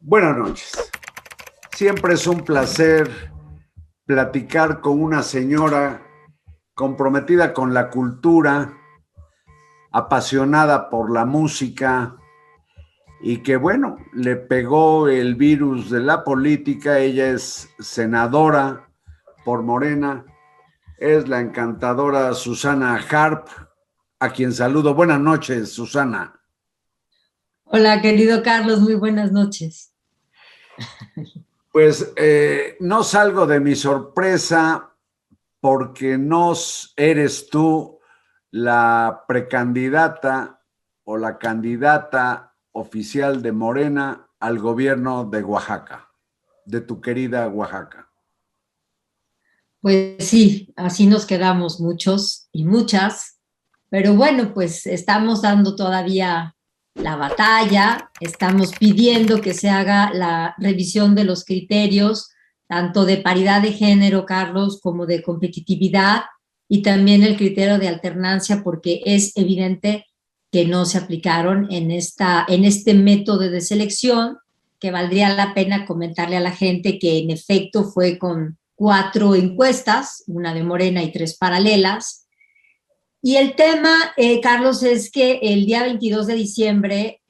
Buenas noches. Siempre es un placer platicar con una señora comprometida con la cultura, apasionada por la música y que, bueno, le pegó el virus de la política. Ella es senadora por Morena, es la encantadora Susana Harp, a quien saludo. Buenas noches, Susana. Hola, querido Carlos, muy buenas noches. Pues no salgo de mi sorpresa porque no eres tú la precandidata o la candidata oficial de Morena al gobierno de Oaxaca, de tu querida Oaxaca. Pues sí, así nos quedamos muchos y muchas, pero bueno, pues estamos dando todavía la batalla, estamos pidiendo que se haga la revisión de los criterios, tanto de paridad de género, Carlos, como de competitividad, y también el criterio de alternancia, porque es evidente que no se aplicaron en este método de selección, que valdría la pena comentarle a la gente que en efecto fue con 4 encuestas, una de Morena y 3 paralelas. Y el tema, Carlos, es que el día 22 de diciembre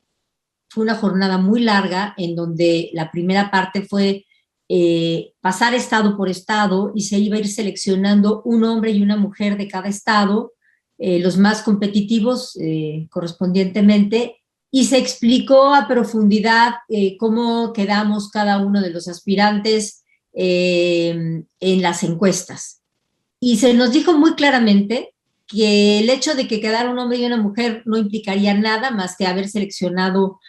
fue una jornada muy larga en donde la primera parte fue pasar estado por estado y se iba a ir seleccionando un hombre y una mujer de cada estado, los más competitivos correspondientemente, y se explicó a profundidad cómo quedamos cada uno de los aspirantes en las encuestas. Y se nos dijo muy claramente que el hecho de que quedara un hombre y una mujer no implicaría nada más que haber seleccionado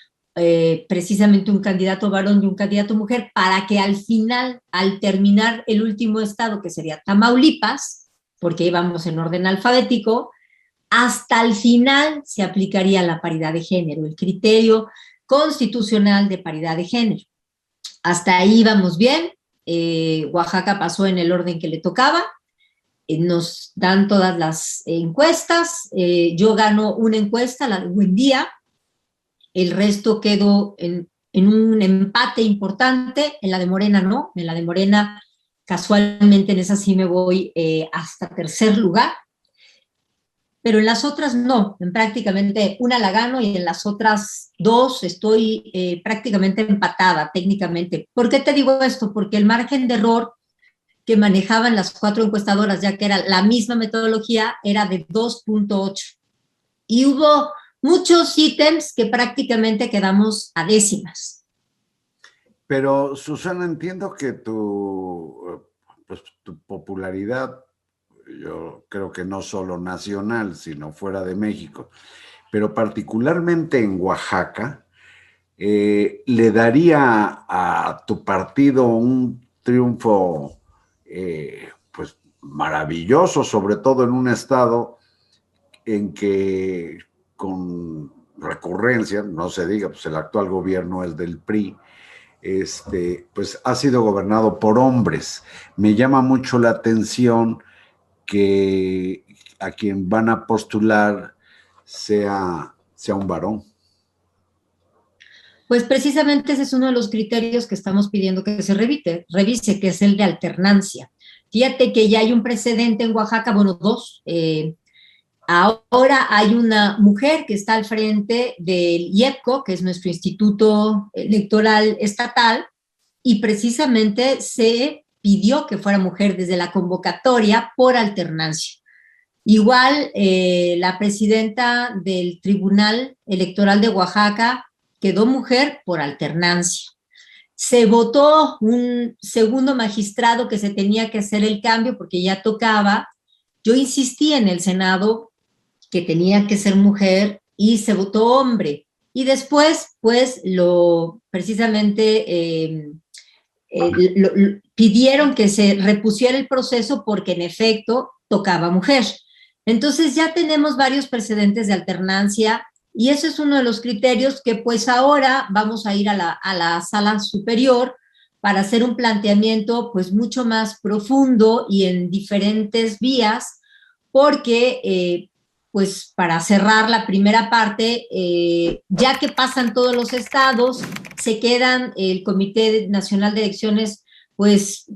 precisamente un candidato varón y un candidato mujer, para que al final, al terminar el último estado, que sería Tamaulipas, porque íbamos en orden alfabético, hasta el final se aplicaría la paridad de género, el criterio constitucional de paridad de género. Hasta ahí vamos bien. Oaxaca pasó en el orden que le tocaba. Nos dan todas las encuestas. Yo gano una encuesta, la de Buen Día. El resto quedó en un empate importante. En la de Morena no. En la de Morena, casualmente, en esa sí me voy hasta tercer lugar. Pero en las otras no, en prácticamente una la gano y en las otras dos estoy prácticamente empatada técnicamente. ¿Por qué te digo esto? Porque el margen de error que manejaban las 4 encuestadoras, ya que era la misma metodología, era de 2.8. Y hubo muchos ítems que prácticamente quedamos a décimas. Pero, Susana, entiendo que pues, tu popularidad, yo creo que no solo nacional, sino fuera de México, pero particularmente en Oaxaca, le daría a tu partido un triunfo pues maravilloso, sobre todo en un estado en que con recurrencia, no se diga, pues el actual gobierno es del PRI, pues ha sido gobernado por hombres. Me llama mucho la atención que a quien van a postular sea un varón. Pues precisamente ese es uno de los criterios que estamos pidiendo que se revise, que es el de alternancia. Fíjate que ya hay un precedente en Oaxaca, bueno, dos. Ahora hay una mujer que está al frente del IEPCO, que es nuestro Instituto Electoral Estatal, y precisamente se pidió que fuera mujer desde la convocatoria por alternancia. Igual, la presidenta del Tribunal Electoral de Oaxaca quedó mujer por alternancia. Se votó un segundo magistrado que se tenía que hacer el cambio porque ya tocaba. Yo insistí en el Senado que tenía que ser mujer y se votó hombre. Y después, pues, precisamente pidieron que se repusiera el proceso porque en efecto tocaba mujer. Entonces ya tenemos varios precedentes de alternancia y eso es uno de los criterios que pues ahora vamos a ir a la sala superior para hacer un planteamiento pues mucho más profundo y en diferentes vías, porque pues para cerrar la primera parte, ya que pasan todos los estados, se quedan el Comité Nacional de Elecciones, pues,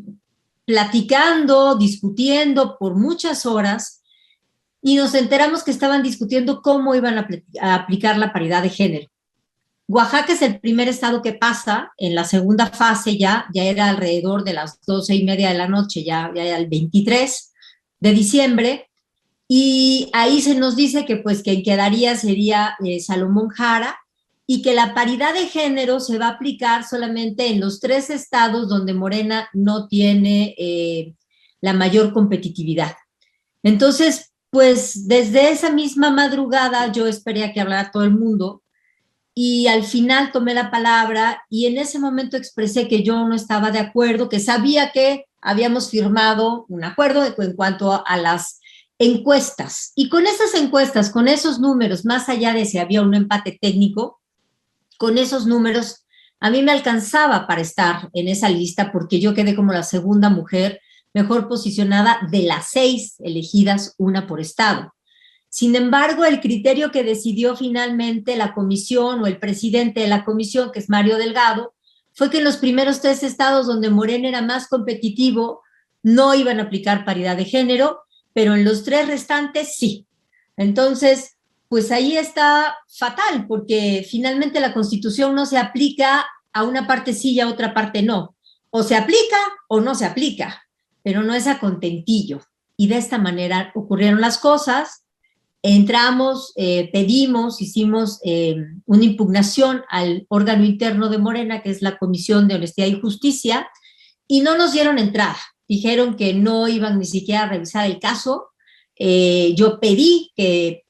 platicando, discutiendo por muchas horas, y nos enteramos que estaban discutiendo cómo iban a aplicar la paridad de género. Oaxaca es el primer estado que pasa en la segunda fase, ya era alrededor de las 12:30 de la noche, ya era el 23 de diciembre, y ahí se nos dice que pues quien quedaría sería Salomón Jara, y que la paridad de género se va a aplicar solamente en los 3 estados donde Morena no tiene la mayor competitividad. Entonces, pues desde esa misma madrugada yo esperé a que hablara todo el mundo, y al final tomé la palabra y en ese momento expresé que yo no estaba de acuerdo, que sabía que habíamos firmado un acuerdo en cuanto a las encuestas. Y con esas encuestas, con esos números, más allá de si había un empate técnico, con esos números a mí me alcanzaba para estar en esa lista, porque yo quedé como la segunda mujer mejor posicionada de las 6 elegidas, una por estado. Sin embargo, el criterio que decidió finalmente la comisión o el presidente de la comisión, que es Mario Delgado, fue que en los primeros 3 estados donde Morena era más competitivo no iban a aplicar paridad de género, pero en los 3 restantes sí. Entonces, pues ahí está fatal, porque finalmente la Constitución no se aplica a una parte sí y a otra parte no. O se aplica o no se aplica, pero no es a contentillo. Y de esta manera ocurrieron las cosas. Entramos, pedimos, hicimos una impugnación al órgano interno de Morena, que es la Comisión de Honestidad y Justicia, y no nos dieron entrada. Dijeron que no iban ni siquiera a revisar el caso. Yo pedí que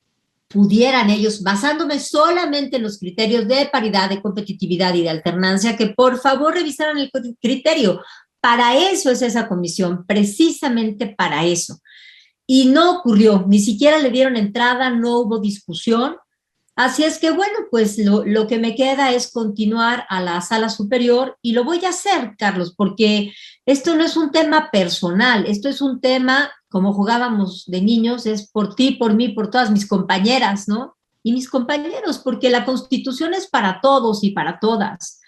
pudieran ellos, basándome solamente en los criterios de paridad, de competitividad y de alternancia, que por favor revisaran el criterio. Para eso es esa comisión, precisamente para eso. Y no ocurrió, ni siquiera le dieron entrada, no hubo discusión. Así es que, bueno, pues lo que me queda es continuar a la sala superior, y lo voy a hacer, Carlos, porque esto no es un tema personal, esto es un tema, como jugábamos de niños, es por ti, por mí, por todas mis compañeras, ¿no? Y mis compañeros, porque la Constitución es para todos y para todas.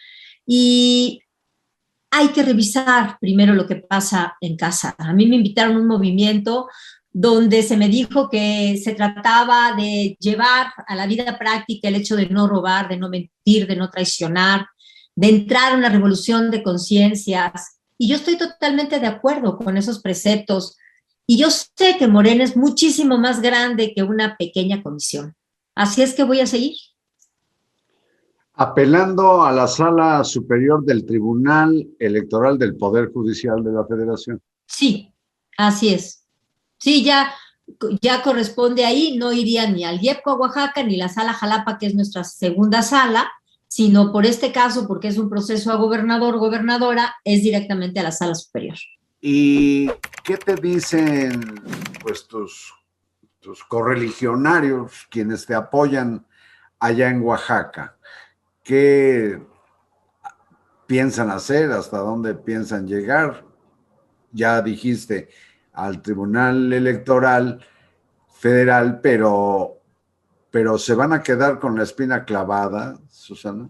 Y hay que revisar primero lo que pasa en casa. A mí me invitaron a un movimiento donde se me dijo que se trataba de llevar a la vida práctica el hecho de no robar, de no mentir, de no traicionar, de entrar a una revolución de conciencias. Y yo estoy totalmente de acuerdo con esos preceptos. Y yo sé que Morena es muchísimo más grande que una pequeña comisión. Así es que voy a seguir. Apelando a la Sala Superior del Tribunal Electoral del Poder Judicial de la Federación. Sí, así es. Sí, ya corresponde ahí, no iría ni al IEPCO a Oaxaca, ni la Sala Jalapa, que es nuestra segunda sala, sino por este caso, porque es un proceso a gobernador, gobernadora, es directamente a la Sala Superior. ¿Y qué te dicen pues tus correligionarios, quienes te apoyan allá en Oaxaca? ¿Qué piensan hacer? ¿Hasta dónde piensan llegar? Ya dijiste al Tribunal Electoral Federal, pero ¿se van a quedar con la espina clavada, Susana?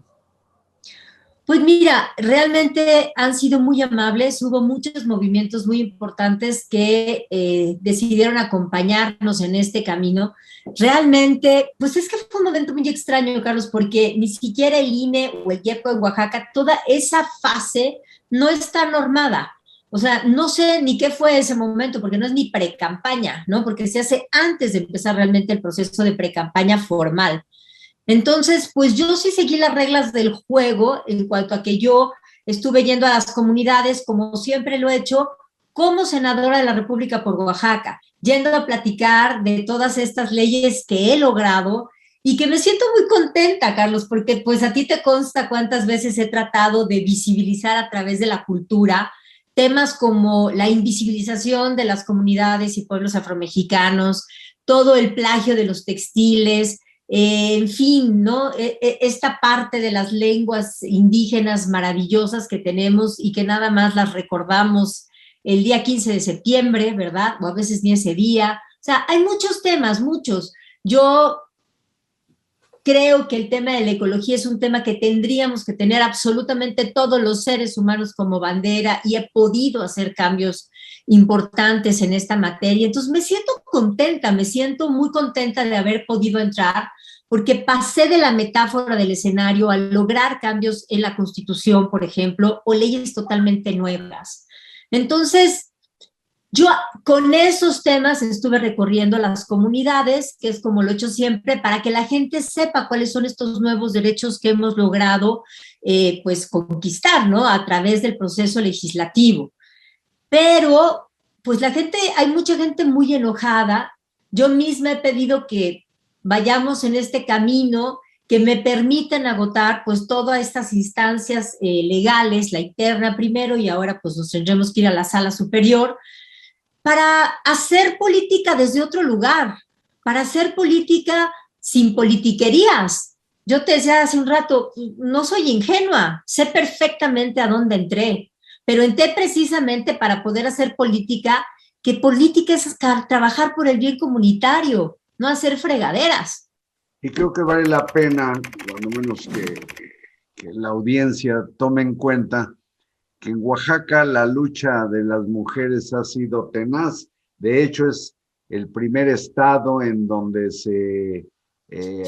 Pues mira, realmente han sido muy amables, hubo muchos movimientos muy importantes que decidieron acompañarnos en este camino. Realmente, pues es que fue un momento muy extraño, Carlos, porque ni siquiera el INE o el IEPCO en Oaxaca, toda esa fase no está normada. O sea, no sé ni qué fue ese momento, porque no es ni pre-campaña, ¿no? Porque se hace antes de empezar realmente el proceso de pre-campaña formal. Entonces, pues yo sí seguí las reglas del juego en cuanto a que yo estuve yendo a las comunidades, como siempre lo he hecho, como senadora de la República por Oaxaca, yendo a platicar de todas estas leyes que he logrado y que me siento muy contenta, Carlos, porque pues a ti te consta cuántas veces he tratado de visibilizar a través de la cultura temas como la invisibilización de las comunidades y pueblos afromexicanos, todo el plagio de los textiles, en fin, ¿no? Esta parte de las lenguas indígenas maravillosas que tenemos y que nada más las recordamos el día 15 de septiembre, ¿verdad? O a veces ni ese día. O sea, hay muchos temas, muchos. Yo creo que el tema de la ecología es un tema que tendríamos que tener absolutamente todos los seres humanos como bandera, y he podido hacer cambios importantes en esta materia. Entonces me siento contenta, me siento muy contenta de haber podido entrar, porque pasé de la metáfora del escenario a lograr cambios en la Constitución, por ejemplo, o leyes totalmente nuevas. Entonces, yo con esos temas estuve recorriendo las comunidades, que es como lo he hecho siempre, para que la gente sepa cuáles son estos nuevos derechos que hemos logrado pues conquistar, ¿no? A través del proceso legislativo. Pero, pues la gente, hay mucha gente muy enojada. Yo misma he pedido que vayamos en este camino, que me permitan agotar pues todas estas instancias legales, la interna primero, y ahora pues nos tendremos que ir a la sala superior, para hacer política desde otro lugar, para hacer política sin politiquerías. Yo te decía hace un rato, no soy ingenua, sé perfectamente a dónde entré, pero entré precisamente para poder hacer política, que política es trabajar por el bien comunitario, no hacer fregaderas. Y creo que vale la pena, cuando menos que la audiencia tome en cuenta que en Oaxaca la lucha de las mujeres ha sido tenaz. De hecho, es el primer estado en donde se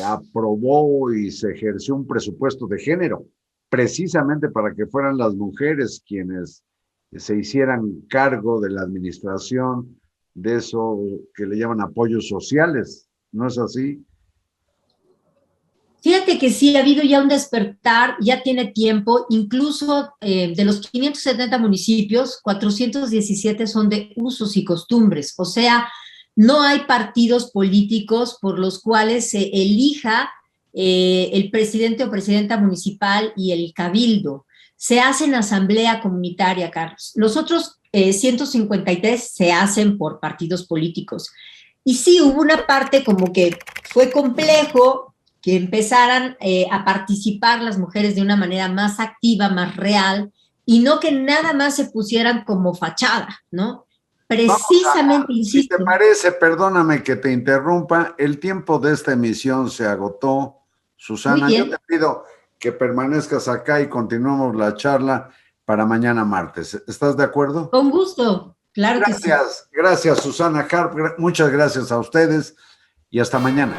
aprobó y se ejerció un presupuesto de género, precisamente para que fueran las mujeres quienes se hicieran cargo de la administración de eso que le llaman apoyos sociales. ¿No es así? Fíjate que sí, ha habido ya un despertar, ya tiene tiempo, incluso de los 570 municipios, 417 son de usos y costumbres, o sea, no hay partidos políticos por los cuales se elija el presidente o presidenta municipal y el cabildo. Se hace en asamblea comunitaria, Carlos. Los otros 153 se hacen por partidos políticos. Y sí, hubo una parte como que fue complejo que empezaran a participar las mujeres de una manera más activa, más real, y no que nada más se pusieran como fachada, ¿no? Precisamente, insisto. Si te parece, perdóname que te interrumpa, el tiempo de esta emisión se agotó. Susana, yo te pido que permanezcas acá y continuemos la charla para mañana martes. ¿Estás de acuerdo? Con gusto, claro que sí. Gracias, gracias Susana Harp, muchas gracias a ustedes y hasta mañana.